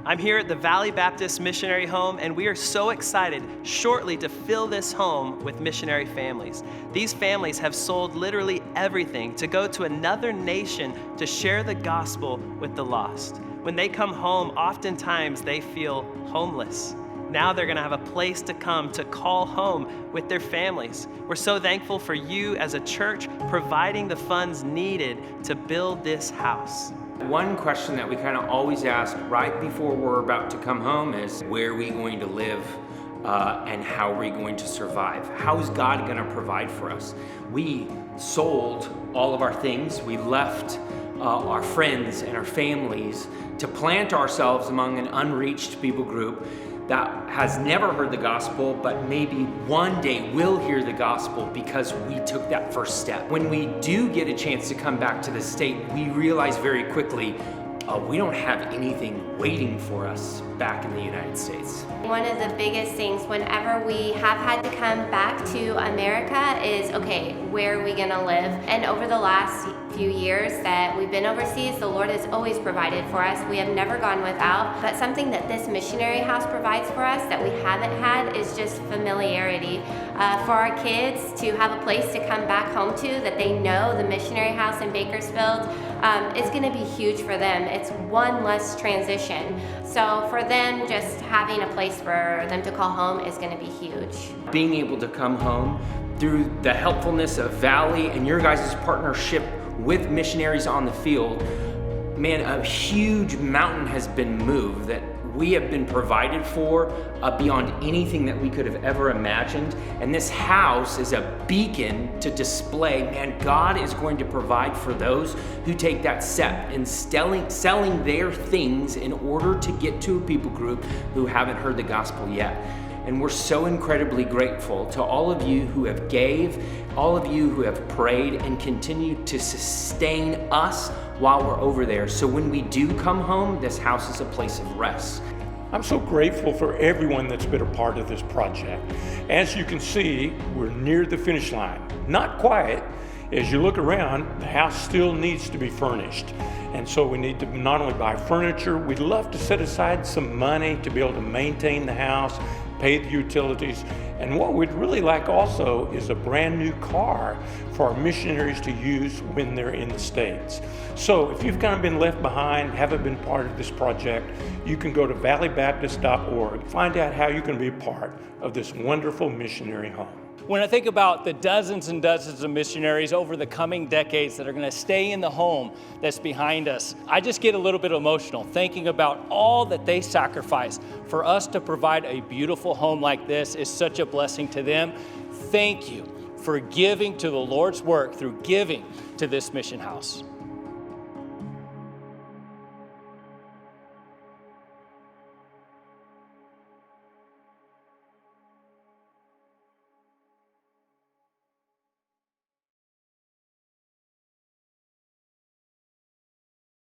I'm here at the Valley Baptist Missionary Home, and we are so excited shortly to fill this home with missionary families. These families have sold literally everything to go to another nation to share the gospel with the lost. When they come home, oftentimes they feel homeless. Now they're gonna have a place to come to call home with their families. We're so thankful for you as a church providing the funds needed to build this house. One question that we kind of always ask right before we're about to come home is, where are we going to live and how are we going to survive? How is God going to provide for us? We sold all of our things. We left our friends and our families to plant ourselves among an unreached people group that has never heard the gospel, but maybe one day will hear the gospel because we took that first step. When we do get a chance to come back to the state, we realize very quickly we don't have anything waiting for us back in the United States. One of the biggest things whenever we have had to come back to America is, okay, where are we gonna live? And over the last few years that we've been overseas, the Lord has always provided for us. We have never gone without, but something that this missionary house provides for us that we haven't had is just familiarity. For our kids to have a place to come back home to that they know the missionary house in Bakersfield is gonna be huge for them. It's one less transition. So for them, just having a place for them to call home is gonna be huge. Being able to come home through the helpfulness of Valley and your guys' partnership with missionaries on the field, man, a huge mountain has been moved that we have been provided for beyond anything that we could have ever imagined. And this house is a beacon to display, man, God is going to provide for those who take that step in selling their things in order to get to a people group who haven't heard the gospel yet. And we're so incredibly grateful to all of you who have gave, all of you who have prayed and continue to sustain us while we're over there. So when we do come home, this house is a place of rest. I'm so grateful for everyone that's been a part of this project. As you can see, we're near the finish line. Not quite. As you look around, the house still needs to be furnished. And so we need to not only buy furniture, we'd love to set aside some money to be able to maintain the house, pay the utilities, and what we'd really like also is a brand new car for our missionaries to use when they're in the States. So if you've kind of been left behind, haven't been part of this project, you can go to valleybaptist.org, find out how you can be part of this wonderful missionary home. When I think about the dozens and dozens of missionaries over the coming decades that are going to stay in the home that's behind us, I just get a little bit emotional thinking about all that they sacrifice. For us to provide a beautiful home like this is such a blessing to them. Thank you for giving to the Lord's work through giving to this mission house.